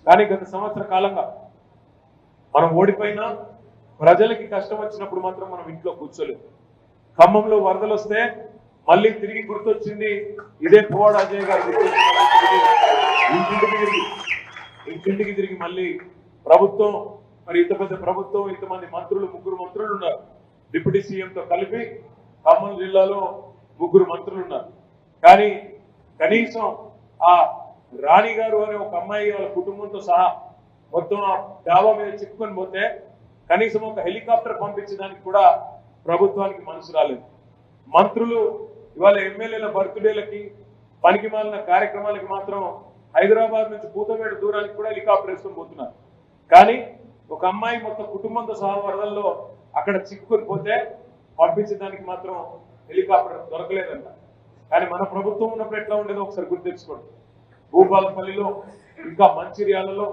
కానీ గత సంవత్సర కాలంగా మనం ఓడిపోయినా ప్రజలకి కష్టం వచ్చినప్పుడు మాత్రం మనం ఇంట్లో కూర్చోలేదు. ఖమ్మంలో వరదలు వస్తే మళ్ళీ తిరిగి గుర్తొచ్చింది ఇదే పువ్వాడ అజయ్ గారు ఇంటింటికి తిరిగి మళ్ళీ ప్రభుత్వం, మరి ఇంత పెద్ద ప్రభుత్వం, ఇంతమంది మంత్రులు, 3 మంత్రులు ఉన్నారు. డిప్యూటీ సీఎంతో కలిపి ఖమ్మం జిల్లాలో 3 మంత్రులు ఉన్నారు. కానీ కనీసం ఆ రాణి గారు అనే ఒక అమ్మాయి వాళ్ళ కుటుంబంతో సహా మొత్తం ఆ డాబా మీద చిక్కుకొని పోతే కనీసం ఒక హెలికాప్టర్ పంపించడానికి కూడా ప్రభుత్వానికి మనసు రాలేదు. మంత్రులు ఇవాళ ఎమ్మెల్యేల బర్త్డేలకి, పనికి మాలిన కార్యక్రమాలకి మాత్రం హైదరాబాద్ నుంచి పూతమేడు దూరానికి కూడా హెలికాప్టర్ వేసుకొని పోతున్నారు. కానీ ఒక అమ్మాయి మొత్తం కుటుంబంతో సహా వరదల్లో అక్కడ చిక్కుకొని పోతే పంపించడానికి మాత్రం హెలికాప్టర్ దొరకలేదంట. కానీ మన ప్రభుత్వం ఉన్నప్పుడు ఎట్లా ఉండేదో ఒకసారి గుర్తు తెచ్చుకోండి. భూపాలపల్లిలో, ఇంకా మంచిర్యాలలో,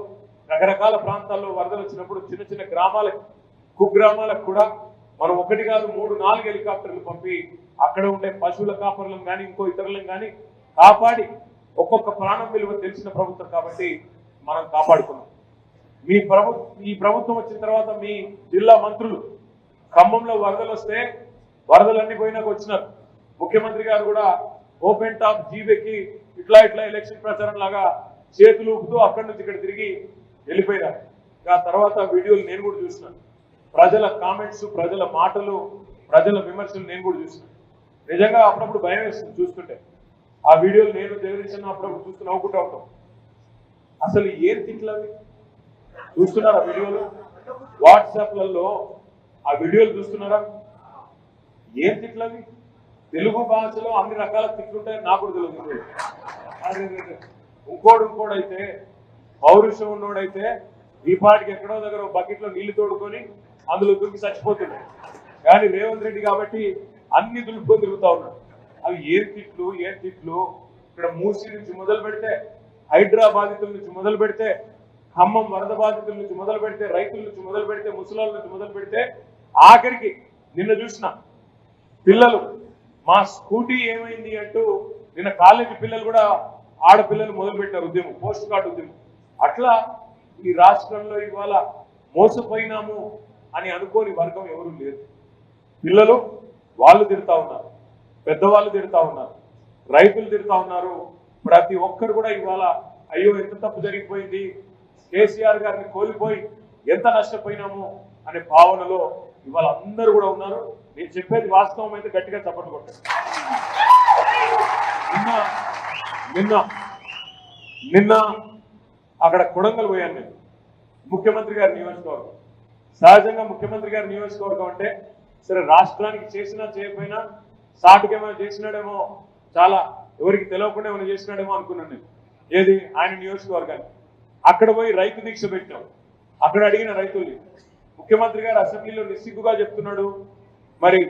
రకరకాల ప్రాంతాల్లో వరదలు వచ్చినప్పుడు చిన్న చిన్న గ్రామాలకు, కుగ్రామాలకు కూడా మనం 1 కాదు 3, 4 హెలికాప్టర్లు పంపి అక్కడ ఉండే పశువుల కాపరులను కానీ ఇంకో ఇతరులను కానీ కాపాడి ఒక్కొక్క ప్రాణం విలువ తెలిసిన ప్రభుత్వం కాబట్టి మనం కాపాడుకున్నాం. ఈ ప్రభుత్వం వచ్చిన తర్వాత మీ జిల్లా మంత్రులు ఖమ్మంలో వరదలు వస్తే వరదలన్నీ పోయినాక వచ్చినారు. ముఖ్యమంత్రి గారు కూడా ఓపెన్ టాప్ జీబెక్కి ఇట్లా ఎలక్షన్ ప్రచారం లాగా చేతులు ఊపుతూ అక్కడి నుంచి ఇక్కడ తిరిగి వెళ్ళిపోయినారు. ఆ తర్వాత వీడియోలు నేను కూడా చూసినాను. ప్రజల కామెంట్స్, ప్రజల మాటలు, ప్రజల విమర్శలు నేను కూడా చూసినాను. నిజంగా అప్పుడప్పుడు భయం వేస్తుంది చూస్తుంటే. ఆ వీడియోలు నేను జగదీశన్ అప్పుడప్పుడు చూస్తూ నవ్వుకుంటూ ఉంటాం. అసలు ఏం తిట్లవి చూస్తున్నారా? వీడియోలు వాట్సాప్లలో ఆ వీడియోలు చూస్తున్నారా? ఏం తిట్లవి? తెలుగు భాషలో అన్ని రకాల తిట్లుంటాయి, నాకు కూడా తెలియదు. ఇంకోడైతే పౌరుషం ఉన్నోడైతే ఈ పాటికి ఎక్కడో దగ్గర బకెట్లో నీళ్లు తోడుకొని అందులో దూకి చచ్చిపోతున్నాడు. కానీ రేవంత్ రెడ్డి కాబట్టి అన్ని దులుపుకొని తిరుగుతా ఉన్నాడు. అవి ఏం తిట్లు ఇక్కడ మూసీ నుంచి మొదలు పెడితే, హైడ్రా బాధితుల నుంచి మొదలు పెడితే, ఖమ్మం వరద బాధితుల నుంచి మొదలు పెడితే, రైతుల నుంచి మొదలు పెడితే, ముసలాళ్ళ నుంచి మొదలు పెడితే, ఆఖరికి నిన్న చూసిన పిల్లలు మా స్కూటీ ఏమైంది అంటూ నిన్న కాలేజీ పిల్లలు కూడా, ఆడపిల్లలు మొదలు పెట్టారు ఉద్యమం, పోస్ట్ కార్డు ఉద్యమం. అట్లా ఈ రాష్ట్రంలో ఇవాళ మోసపోయినాము అని అనుకోని వర్గం ఎవరు లేదు. పిల్లలు వాళ్ళు తిడతా ఉన్నారు, పెద్దవాళ్ళు తిడతా ఉన్నారు, రైతులు తిడతా ఉన్నారు. ప్రతి ఒక్కరు కూడా ఇవాళ అయ్యో ఎంత తప్పు జరిగిపోయింది, కేసీఆర్ గారిని కోల్పోయి ఎంత నష్టపోయినాము అనే భావనలో ఇవాళ అందరూ కూడా ఉన్నారు. నేను చెప్పేది వాస్తవం అయితే గట్టిగా చప్పట్లు కొట్టారు. నిన్న అక్కడ కొడంగల్ పోయాను నేను, ముఖ్యమంత్రి గారి నియోజకవర్గం. సహజంగా ముఖ్యమంత్రి గారి నియోజకవర్గం అంటే సరే రాష్ట్రానికి చేసినా చేయకపోయినా సాటుకేమైనా చేసినాడేమో, చాలా ఎవరికి తెలియకుండా ఏమైనా చేసినాడేమో అనుకున్నాను నేను. ఏది ఆయన నియోజకవర్గాన్ని. అక్కడ పోయి రైతు దీక్ష పెట్టాం. అక్కడ అడిగిన రైతుల్ని ముఖ్యమంత్రి గారు అసెంబ్లీలో నిస్సిగ్గుగా చెప్తున్నాడు, మరి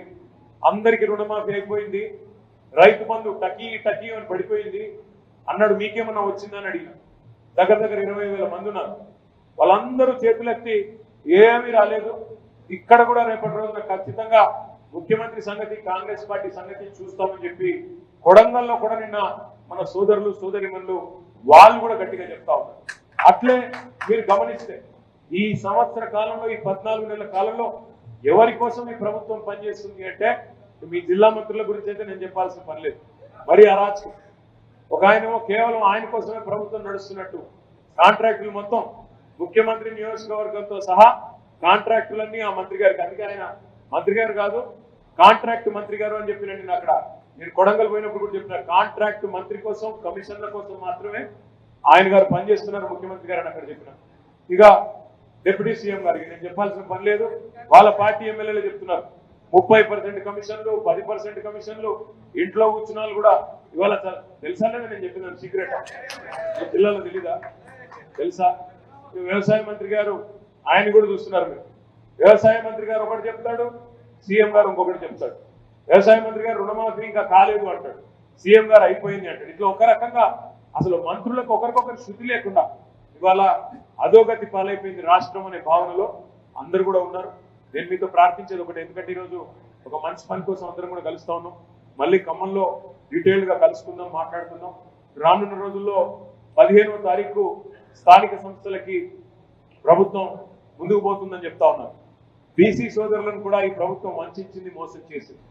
అందరికి రుణమాఫీ అయిపోయింది, రైతు బంధు టకీ అని పడిపోయింది అన్నాడు, మీకేమన్నా వచ్చిందని అడిగిన. దగ్గర 20,000 మంది ఉన్నారు. వాళ్ళందరూ చేతులెత్తి ఏమీ రాలేదు. ఇక్కడ కూడా రేపటి రోజున ఖచ్చితంగా ముఖ్యమంత్రి సంగతి, కాంగ్రెస్ పార్టీ సంగతి చూస్తామని చెప్పి కొడంగల్లో కూడా నిన్న మన సోదరులు సోదరిమణులు వాళ్ళు కూడా గట్టిగా చెప్తా ఉన్నారు. అట్లే మీరు గమనిస్తే ఈ సంవత్సర కాలంలో, ఈ 14 నెలల కాలంలో ఎవరి కోసం ఈ ప్రభుత్వం పనిచేస్తుంది అంటే మీ జిల్లా మంత్రుల గురించి అయితే నేను చెప్పాల్సిన పని లేదు. మరి అరాచకం. ఒక ఆయనేమో కేవలం ఆయన కోసమే ప్రభుత్వం నడుస్తున్నట్టు కాంట్రాక్టులు మొత్తం ముఖ్యమంత్రి నియోజకవర్గంతో సహా కాంట్రాక్టులన్నీ ఆ మంత్రి గారికి. అందుకే ఆయన మంత్రి గారు కాదు, కాంట్రాక్ట్ మంత్రి గారు అని చెప్పిన నేను అక్కడ నేను కొడంగల్ పోయినప్పుడు కూడా చెప్పిన, కాంట్రాక్ట్ మంత్రి కోసం, కమిషన్ల కోసం మాత్రమే ఆయన గారు పనిచేస్తున్నారు ముఖ్యమంత్రి గారు అని అక్కడ చెప్పిన. ఇక డిప్యూటీ సీఎం గారికి నేను చెప్పాల్సిన పని లేదు, వాళ్ళ పార్టీ ఎమ్మెల్యేలు చెప్తున్నారు 30% కమిషన్లు, 10% కమిషన్లు, ఇంట్లో కూర్చున్నాళ్ళు కూడా ఇవాళ తెలుసా లేదా నేను చెప్పినాను సీక్రెట్, పిల్లలు తెలీదా? తెలుసా? వ్యవసాయ మంత్రి గారు ఆయన కూడా చూస్తున్నారు మీరు. వ్యవసాయ మంత్రి గారు ఒకటి చెప్తాడు, సీఎం గారు ఇంకొకటి చెప్తాడు. వ్యవసాయ మంత్రి గారు రుణమాఫీ ఇంకా కాలేదు అంటాడు, సీఎం గారు అయిపోయింది అంటాడు. ఇట్లా ఒక రకంగా అసలు మంత్రులకు ఒకరికొకరు శృతి లేకుండా ఇవాళ అధోగతి పాలైపోయింది రాష్ట్రం అనే భావనలో అందరూ కూడా ఉన్నారు. నేను మీతో ప్రార్థించేది ఒకటి, ఎందుకంటే ఈరోజు ఒక మంచి పని కోసం అందరం కూడా కలుస్తా ఉన్నాం. మళ్ళీ ఖమ్మంలో డీటెయిల్గా కలుసుకుందాం, మాట్లాడుకుందాం. రానున్న రోజుల్లో 15వ తారీఖు స్థానిక సంస్థలకి ప్రభుత్వం ముందుకు పోతుందని చెప్తా ఉన్నారు. బీసీ సోదరులను కూడా ఈ ప్రభుత్వం వంచింది, మోసం చేసింది.